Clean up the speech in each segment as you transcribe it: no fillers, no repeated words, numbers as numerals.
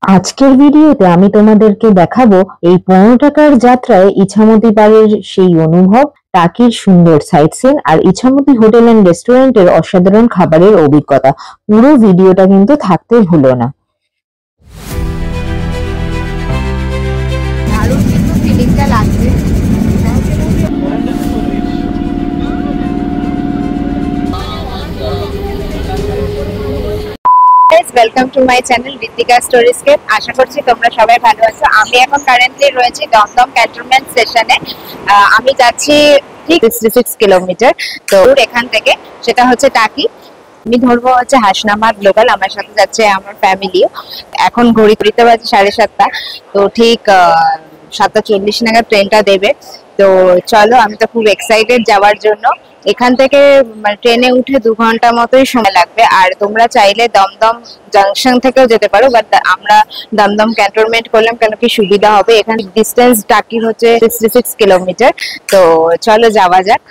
আজকের ভিডিওতে আমি তোমাদেরকে দেখাবো এই 15 টাকার যাত্রায় ইছামতি পাড়ের সেই অনুভব, টাকির সুন্দর সাইট সিন আর ইছামতি হোটেল এন্ড রেস্টুরেন্টের অসাধারণ খাবারের অভিজ্ঞতা। পুরো ভিডিওটা কিন্তু থাকতে ভুলো না। দারুণ কিন্তু ফিলিংটা লাগছে। Welcome to my channel Ritika storyscape. আশা করছি তোমরা সবাই ভালো আছো। আমি এখন কারেন্টলি রয়েছি দমদম ক্যান্টনমেন্ট স্টেশনে। আমি যাচ্ছি ঠিক 66 কিলোমিটার তো এখান থেকে, সেটা হচ্ছে টাকি। আমি ধরবো হচ্ছে হাসনাবাদ লোকাল, আমার সাথে যাচ্ছে আমার ফ্যামিলিও। এখন ঘড়িতে বাজে 7:30, তো ঠিক 7:40 নাগাদ ট্রেনটা দেবে। তো চলো, আমি তো খুব এক্সাইটেড যাওয়ার জন্য। এখান থেকে ট্রেনে উঠে 2 ঘন্টা মতোই সময় লাগবে। আর তোমরা চাইলে দমদম জাংশন থেকেও যেতে পারো, বাট আমরা দমদম ক্যান্টনমেন্ট করলাম কেন কি সুবিধা হবে। এখানে ডিস্টেন্স টাকির হচ্ছে 66 কিলোমিটার। তো চলো যাওয়া যাক।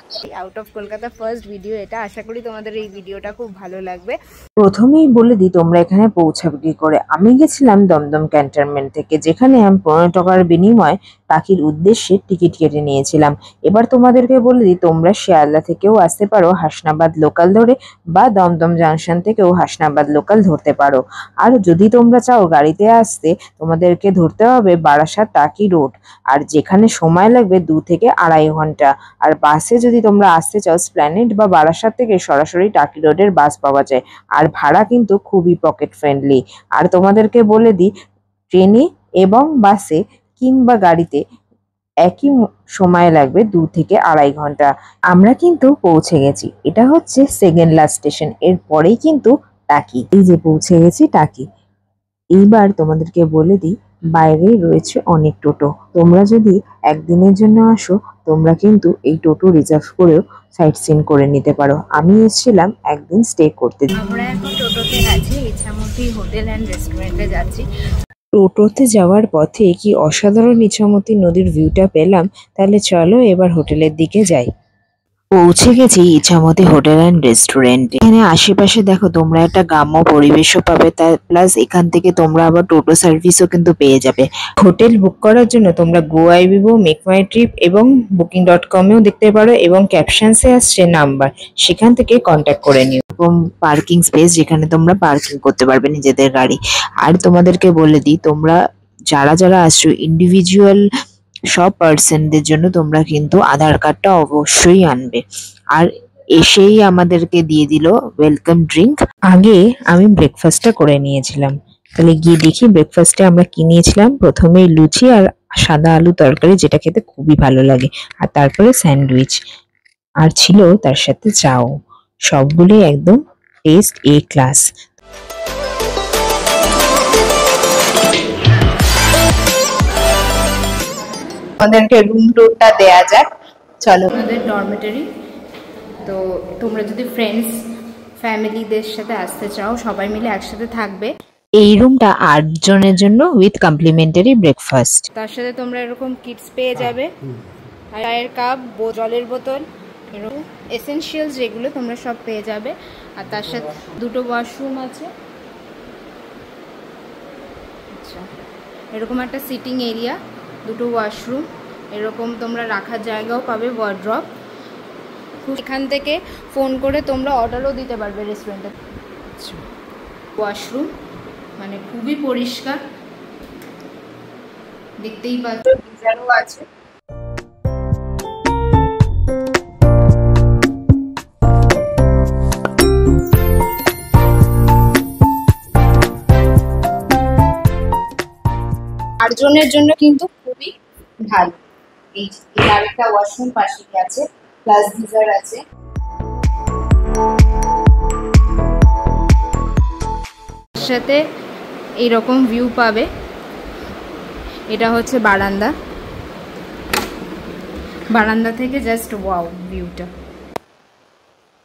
Out of Kolkata first video এটা। আশা করি তোমাদের এই ভিডিওটা খুব ভালো লাগবে। প্রথমেই বলে দিই তোমরা এখানে পৌঁছাবে কি করে। আমি গেছিলাম দমদম ক্যান্টনমেন্ট থেকে, যেখানে আমি 15 টাকার বিনিময়ে টাকির উদ্দেশ্যে টিকিট কেটে নিয়েছিলাম। এবার তোমাদেরকে বলে দিই তোমরা শিয়ালদা থেকেও আসতে পারো হাসনাবাদ লোকাল ধরে, বা দমদম জাংশন থেকেও হাসনাবাদ লোকাল ধরতে পারো। আর যদি তোমরা চাও গাড়িতে আসতে, তোমাদেরকে ধরতে হবে বারাসাত টাকি রোড, আর যেখানে সময় লাগবে 2 থেকে 2.5 ঘন্টা। আর বাসে যদি তোমরা আসতে চাও, স্প্ল্যানেড বা বারাসাত থেকে সরাসরি টাকি রোডের বাস পাওয়া যায়। আর ভাড়া কিন্তু খুবই পকেট ফ্রেন্ডলি। আর তোমাদেরকে বলে দিই, ট্রেনে এবং বাসে কিংবা গাড়িতে একই সময় লাগবে 2 থেকে 2.5 ঘন্টা। আমরা কিন্তু পৌঁছে গেছি। এটা হচ্ছে সেকেন্ড লাস্ট স্টেশন, এর পরেই কিন্তু টাকি। এই যে পৌঁছে গেছি টাকি। এইবার তোমাদেরকে বলে দিই, বাইরে রয়েছে অনেক টোটো। তোমরা যদি একদিনের জন্য আসো, তোমরা কিন্তু এই টোটো রিজার্ভ করেও সাইট সিন করে নিতে পারো। আমি এসেছিলাম একদিন স্টে করতে। আমরা এখন টোটোতে আছি, ইছামতি হোটেল এন্ড রেস্টুরেন্টে যাচ্ছি। টোটোতে যাওয়ার পথে কি অসাধারণ ইছামতি নদীর ভিউটা পেলাম। তাহলে চলো এবার হোটেলের দিকে যাই। পৌঁছে গেছি ইছামতি হোটেল অ্যান্ড রেস্টুরেন্টে। এখানে আশেপাশে দেখো তোমরা একটা গ্রাম্য পরিবেশও পাবে, তার প্লাস এখান থেকে তোমরা আবার টোটো সার্ভিসও কিন্তু পেয়ে যাবে। হোটেল বুক করার জন্য তোমরা GoIbibo, মেক মাই ট্রিপ এবং booking.com-এও দেখতে পারো, এবং ক্যাপশনসে আসছে নাম্বার, সেখান থেকে কন্ট্যাক্ট করে নিও। এবং পার্কিং স্পেস, যেখানে তোমরা পার্কিং করতে পারবে নিজেদের গাড়ি। আর তোমাদেরকে বলে দিই, তোমরা যারা যারা আসছো ইন্ডিভিজুয়াল সব পার্সনদের জন্য তোমরা কিন্তু আধার কার্ডটা অবশ্যই আনবে। আর এসেই আমাদেরকে দিয়ে দিল ওয়েলকাম ড্রিঙ্ক। আগে আমি ব্রেকফাস্টটা করে নিয়েছিলাম। তাহলে গিয়ে দেখি ব্রেকফাস্টে আমরা কি নিয়েছিলাম। প্রথমেই লুচি আর সাদা আলু তরকারি, যেটা খেতে খুবই ভালো লাগে। আর তারপরে স্যান্ডউইচ, আর ছিল তার সাথে চাও। সবগুলোই একদম টেস্ট এ ক্লাস। আমাদেরকে রুম টুরটা দেয়া যাক। চলো, আমাদের ডরমেটরি। তো তোমরা যদি ফ্রেন্ডস ফ্যামিলিদের সাথে আসতে চাও, সবাই মিলে একসাথে থাকবে। এই রুমটা 8 জনের জন্য উইথ কমপ্লিমেন্টারি ব্রেকফাস্ট। তার সাথে তোমরা এরকম কিটস পেয়ে যাবে, চায়ের কাপ, জলের বোতল, এরকম এসেনশিয়ালস যেগুলো তোমরা সব পেয়ে যাবে। আর তার সাথে 2টো ওয়াশরুম আছে। আচ্ছা, এরকম একটা সিটিং এরিয়া, 2টো ওয়াশরুম, এরকম তোমরা রাখার জায়গাও পাবে, ওয়ার্ড্রপ। এখান থেকে ফোন করে তোমরা অর্ডারও দিতে পারবে রেস্টুরেন্টে। ওয়াশরুম মানে খুবই পরিষ্কার, দেখতেই পাচ্ছ। গিজারও আছে। আটজনের জন্য কিন্তু খুবই ভালো। এই আরেকটা ওয়াশরুম পাশে আছে, প্লাস গিজার আছে। সাথে এইরকম ভিউ পাবে। এটা হচ্ছে বারান্দা। বারান্দা থেকে জাস্ট ওয়াও ভিউটা।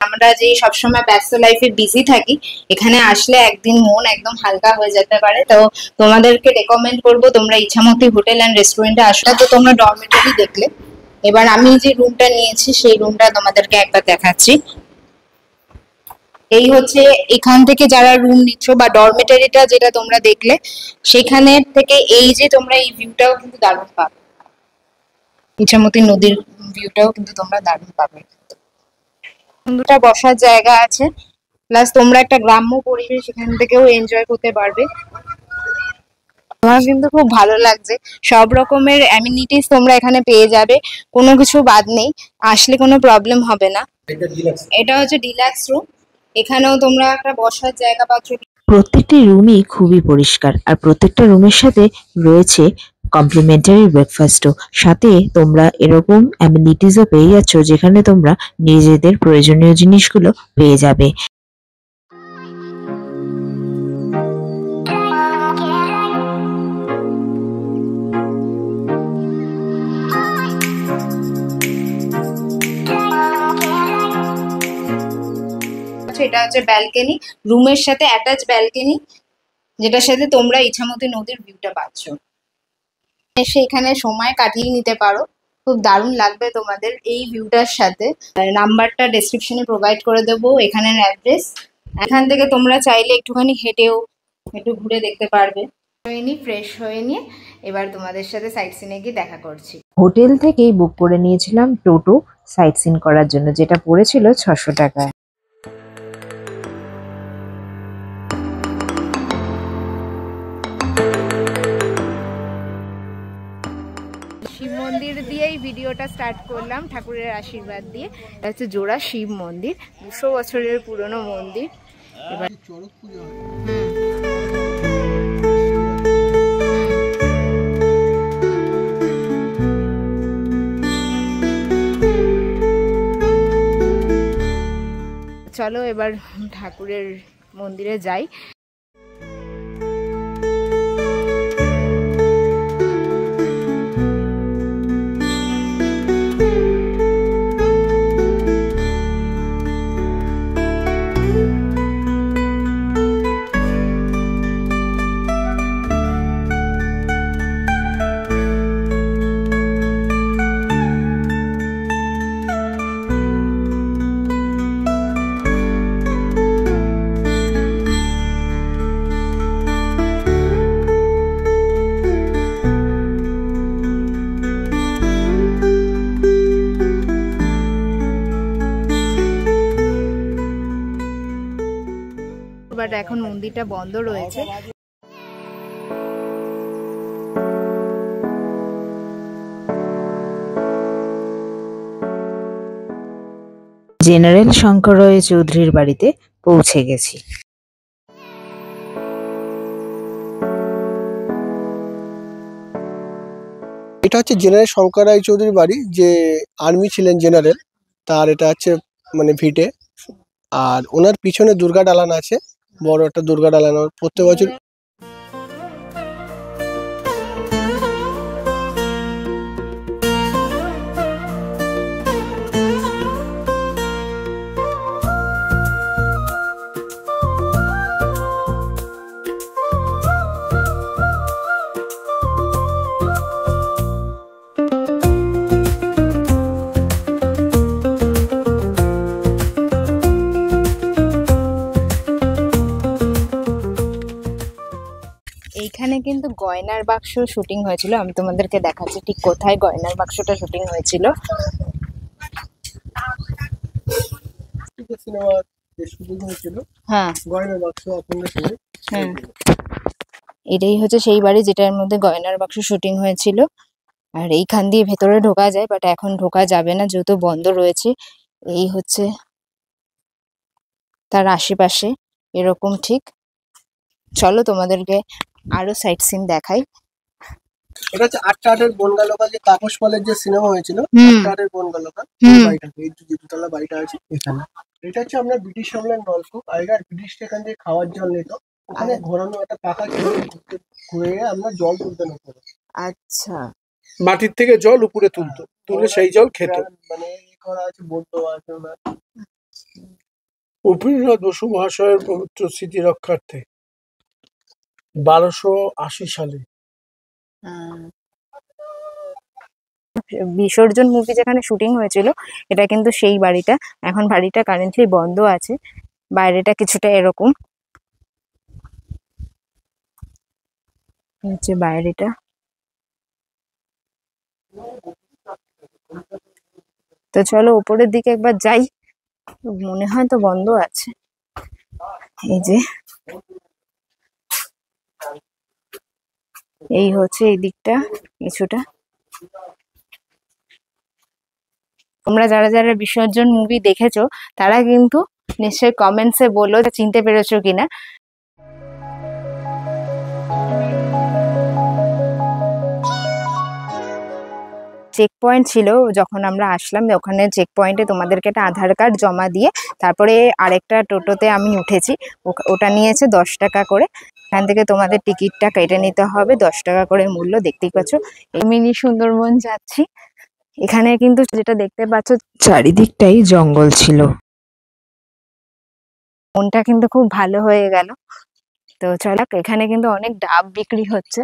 আমরা যে সবসময় ব্যস্ত লাইফে বিজি থাকি, এখানে আসলে একদিন মন একদম হালকা হয়ে যেতে পারে। তো তোমাদেরকে রেকমেন্ড করবো তোমরা ইছামতি হোটেল অ্যান্ড রেস্টুরেন্টে আসলে। তো তোমরা ডরমেটরি দেখলে, এবার আমি যে রুমটা নিয়েছি সেই রুমটা তোমাদেরকে একবার দেখাচ্ছি। এই হচ্ছে এখান থেকে যারা রুম নিচ্ছ বা ডরমেটারিটা যেটা তোমরা দেখলে, সেখানে থেকে এই যে তোমরা এই ভিউটাও কিন্তু দারুণ পাবে, ইছামতি নদীর ভিউটাও কিন্তু তোমরা দারুণ পাবে। সুন্দরটা বসার জায়গা আছে, প্লাস তোমরা একটা গ্রাম্য পরিবেশ এখান থেকেও এনজয় করতে পারবে। আমার কিন্তু খুব ভালো লাগছে, সব রকমের অ্যামিনিটিস তোমরা এখানে পেয়ে যাবে, কোনো কিছু বাদ নেই, আসলে কোনো প্রবলেম হবে না। এটা হচ্ছে ডিলাক্স রুম, এখানেও তোমরা একটা বসার জায়গা পাচ্ছ। প্রত্যেকটি রুমই খুবই পরিষ্কার আর প্রত্যেকটা রুমের সাথে রয়েছে কমপ্লিমেন্টারি ব্রেকফাস্টও। সাথে তোমরা এরকম অ্যামিনিটিসও পেয়ে যাচ্ছ যেখানে তোমরা নিজেদের প্রয়োজনীয় জিনিসগুলো পেয়ে যাবে। এটা হচ্ছে ব্যালকনি, রুমের সাথে অ্যাটাচ ব্যালকনি, যেটার সাথে তোমরা ইছামতি নদীর ভিউটা পাচ্ছ। এসে এখানে সময় কাটিয়ে নিতে পারো, খুব দারুণ লাগবে তোমাদের এই ভিউটার সাথে। নাম্বারটা ডেসক্রিপশনে প্রোভাইড করে দেবো, এখানের অ্যাড্রেস। এখান থেকে তোমরা চাইলে একটুখানি হেঁটেও একটু ঘুরে দেখতে পারবে। ফ্রেশ হয়ে নিয়ে এবার তোমাদের সাথে সাইট সিনে গিয়ে দেখা করছি। হোটেল থেকেই বুক করে নিয়েছিলাম টোটো সাইট সিন করার জন্য, যেটা পড়েছিল 600 টাকায়। শিব মন্দির দিয়েই ভিডিওটা স্টার্ট করলাম, ঠাকুরের আশীর্বাদ দিয়ে। এটা হচ্ছে জোড়া শিব মন্দির, 200 বছরের পুরনো মন্দির। এবার চলো এবার ঠাকুরের মন্দিরে যাই। বাট এখন মন্দিরটা বন্ধ রয়েছে। জেনারেল শঙ্কর রায় চৌধুরীর বাড়িতে পৌঁছে গেছি। এটা হচ্ছে জেনারেল শঙ্কর রায় চৌধুরীর বাড়ি, যে আর্মি ছিলেন জেনারেল, তার এটা হচ্ছে মানে ভিটে। আর ওনার পিছনে দুর্গা দালান আছে, বড় একটা দুর্গা দালান, প্রত্যেক বছর। এইখানে কিন্তু গয়নার বাক্স শুটিং হয়েছিল, আমি তোমাদেরকে দেখাচ্ছি ঠিক কোথায় গয়নার বাক্সটা শুটিং হয়েছিল। সিনেমা শুটিং হয়েছিল, হ্যাঁ গয়নার বাক্স আপনাদের সামনে। হ্যাঁ, এটাই হচ্ছে সেই বাড়ি যেটার মধ্যে গয়নার বাক্স শুটিং হয়েছিল। আর এইখান দিয়ে ভেতরে ঢোকা যায়, বাট এখন ঢোকা যাবে না যেহেতু বন্ধ রয়েছে। এই হচ্ছে তার আশেপাশে এরকম ঠিক। চলো তোমাদেরকে আরো সাইট সিন দেখাই। এটা হচ্ছে আটটা আটের বনগালোকা, যে তাপস পালের যে সিনেমা হয়েছিল, আটটা আটের বনগালোকা, এই বাড়িটা, এই যে দুতলা বাড়িটা আছে এখানে। এটা হচ্ছে আমরা ব্রিটিশ আমলের নলকূপ, আগেকার ব্রিটিশরা এখান থেকে খাওয়ার জল নিত, ওখানে ঘোরানো একটা পাখা ছিল, ঘুরে আমরা জল তুলতে নতুন। আচ্ছা, মাটির থেকে জল উপরে তুলতো, তুলে সেই জল খেত। মানে করা আছে, বৌদ্ধ আছে ওনার। উপেন্দ্রনাথ বসু মহাশয়ের পবিত্র স্মৃতি রক্ষার্থে 1280 সালে বিসর্জন মুভি যেখানে শুটিং হয়েছিল, এটা কিন্তু সেই বাড়িটা। এখন বাড়িটা কারেন্টলি বন্ধ আছে, বাইরেটা কিছুটা এরকম, হচ্ছে বাইরেটা। তো চলো উপরের দিকে একবার যাই, মনে হয় তো বন্ধ আছে। এই যে এই হচ্ছে এই দিকটা কিছুটা। তোমরা যারা যারা বিসর্জন মুভি দেখেছো তারা কিন্তু নিশ্চয়ই কমেন্টসে বলো যে চিনতে পেরেছো কিনা। চেক পয়েন্ট ছিল যখন আমরা আসলাম, ওখানে চেক পয়েন্টে তোমাদেরকে একটা আধার কার্ড জমা দিয়ে তারপরে আরেকটা টোটোতে আমি উঠেছি, ওটা নিয়েছে 10 টাকা করে। এখান থেকে তোমাদের টিকিটটা কেটে নিতে হবে, 10 টাকা করে মূল্য। দেখতেই পাচ্ছ এই মিনি সুন্দরবন যাচ্ছি। এখানে কিন্তু যেটা দেখতে পাচ্ছ চারিদিকটাই জঙ্গল ছিল। মনটা কিন্তু খুব ভালো হয়ে গেল। তো চলো, এখানে কিন্তু অনেক ডাব বিক্রি হচ্ছে।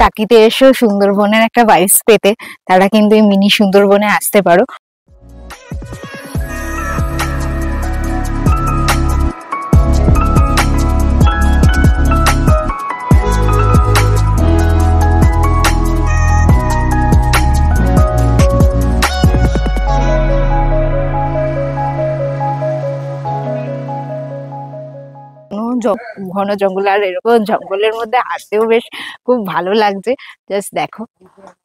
টাকিতে এসো সুন্দরবনের একটা ভাইবস পেতে, তারা কিন্তু এই মিনি সুন্দরবনে আসতে পারো। ঘন জঙ্গল, আর এরকম জঙ্গলের মধ্যে হাঁটতেও বেশ খুব ভালো লাগছে। জাস্ট দেখো,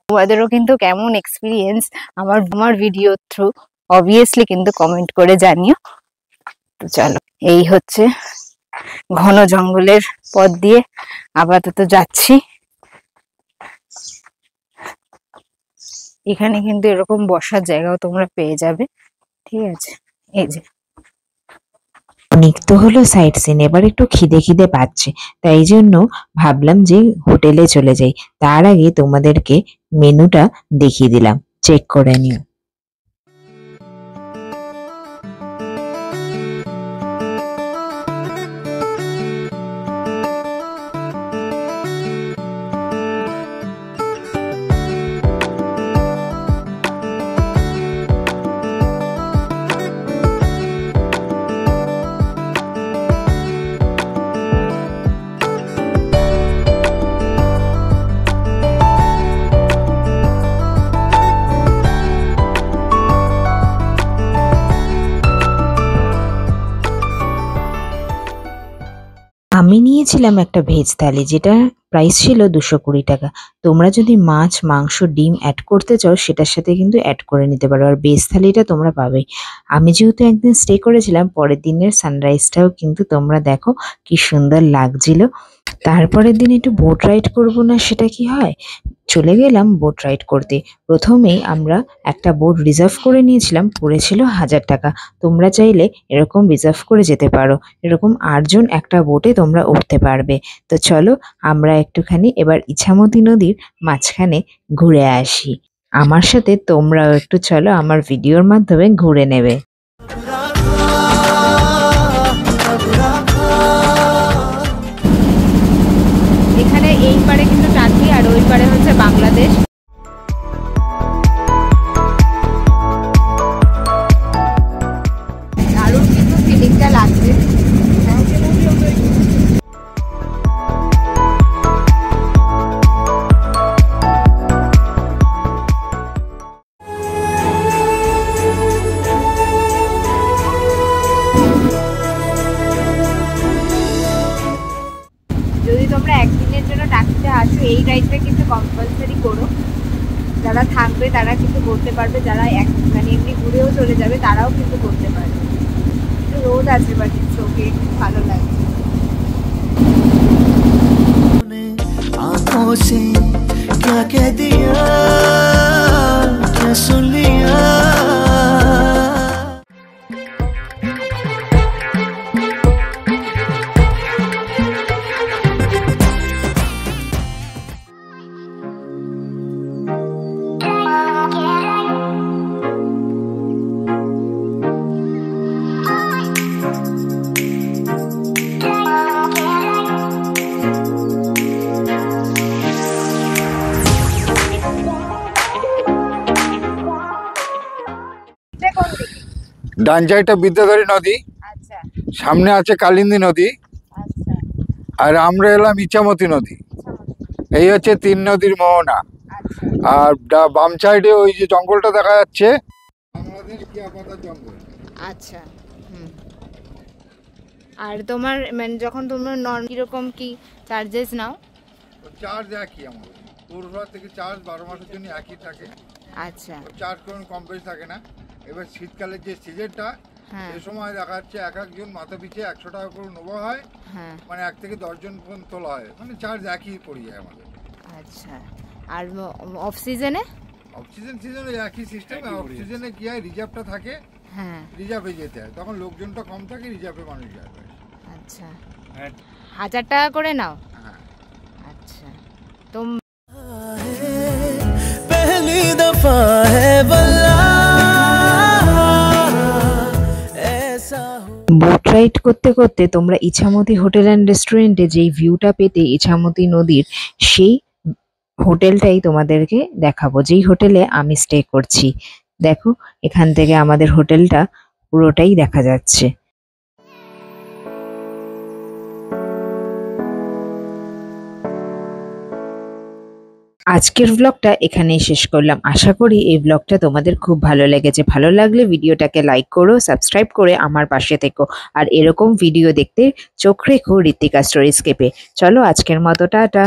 তোমাদেরও কিন্তু কেমন এক্সপিরিয়েন্স আমার ভিডিও থ্রু অবভিয়াসলি কিন্তু কমেন্ট করে জানিও। তো চলো, এই হচ্ছে ঘন জঙ্গলের পথ দিয়ে আপাতত যাচ্ছি। এখানে কিন্তু এরকম বসার জায়গাও তোমরা পেয়ে যাবে, ঠিক আছে। এই যে অনেক তো হলো সাইট সিন, এবার একটু খিদে খিদে পাচ্ছে, তাই জন্য ভাবলাম যে হোটেলে চলে যাই। তার আগে তোমাদেরকে মেনুটা দেখিয়ে দিলাম, চেক করে নিও। আমি নিয়েছিলাম একটা ভেজ থালি, যেটা প্রাইস ছিল 220 টাকা। তোমরা যদি মাছ, মাংস, ডিম অ্যাড করতে চাও সেটার সাথে কিন্তু অ্যাড করে নিতে পারো, আর ভেজ থালিটা তোমরা পাবেই। আমি যেহেতু একদিন স্টে করেছিলাম, পরের দিনের সানরাইজটাও কিন্তু তোমরা দেখো কি সুন্দর লাগছিল। তারপরের দিন একটু বোট রাইড করবো না, সেটা কি হয়, চলে গেলাম বোট রাইড করতে। প্রথমেই আমরা একটা বোট রিজার্ভ করে নিয়েছিলাম, পড়েছিল 1000 টাকা। তোমরা চাইলে এরকম রিজার্ভ করে যেতে পারো, এরকম 8 জন একটা বোটে তোমরা উঠতে পারবে। তো চলো আমরা একটুখানি এবার ইছামতি নদীর মাঝখানে ঘুরে আসি। আমার সাথে তোমরাও একটু চলো, আমার ভিডিওর মাধ্যমে ঘুরে নেবে। এখানে এই পারে কিন্তু টাকি আর ওই পারে হচ্ছে বাংলাদেশ। দারুণ কিন্তু ফিলিংটা লাগছে। যদি তোমরা একদিনের জন্য টাকিতে আসো, এই রাইডটা কিন্তু কম্পালসারি করো। যারা থাকবে তারা কিন্তু করতে পারবে, যারা মানে এমনি ঘুরেও চলে যাবে তারাও কিন্তু করতে পারবে। একটু রোদ আছে বাট চোখে ভালো লাগছে। आँखों से क्या कह दिया, क्या सुन लिया। ডান সাইডটা বিদ্যাধরী নদী, আচ্ছা সামনে আছে কালিন্দী নদী, আচ্ছা আর আমরা এলাম ইছামতি নদী। এই হচ্ছে 3 নদীর মোহনা। আচ্ছা আর বাম সাইডে ওই যে জঙ্গলটা দেখা যাচ্ছে বাংলাদেশ কিয়াপাতার জঙ্গল। আচ্ছা হুম। আর তোমার মানে যখন তোমরা কিরকম কি চার্জেস নাও? চার্জ একই আমাদের পৌরসভা থেকে চার্জ 12 মাসের জন্য একই থাকে। আচ্ছা চার্জ কোনো কম বেশি থাকে না। এবার শীতকালের যে সিজনটা হ্যাঁ এই সময় দেখা যাচ্ছে এক একজন মাথা পিছিয়ে 100 টাকা করে নেওয়া হয়, হ্যাঁ মানে 1 থেকে 10 জন পর্যন্ত তোলা হয়, মানে চার্জ একই পড়ে যায় আমাদের। আচ্ছা আর অফ সিজনে? সিজনে একই সিস্টেম। অফ সিজনে কি হয়, রিজার্ভটা থাকে, হ্যাঁ রিজার্ভে যেতে হয়, তখন লোকজনটা কম থাকে, রিজার্ভে মানুষ যায়। আচ্ছা 1000 টাকা করে নাও? হ্যাঁ। আচ্ছা তো पहली दफा है वल्ला ऐसा हो। বোট রাইড করতে করতে তোমরা ইছামতি হোটেল অ্যান্ড রেস্টুরেন্টে যেই ভিউটা পেতে ইছামতি নদীর, সেই হোটেলটাই তোমাদেরকে দেখাবো, যেই হোটেলে আমি স্টে করছি। দেখো এখান থেকে আমাদের হোটেলটা পুরোটাই দেখা যাচ্ছে। আজকের ব্লগটা এখানেই শেষ করলাম। আশা করি এই ব্লগটা তোমাদের খুব ভালো লেগেছে। ভালো লাগলে ভিডিওটাকে লাইক করো, সাবস্ক্রাইব করে আমার পাশে থেকো, আর এরকম ভিডিও দেখতে চোখ রেখো ঋত্বিকা স্টোরিস্কেপে। চলো আজকের মতো টাটা।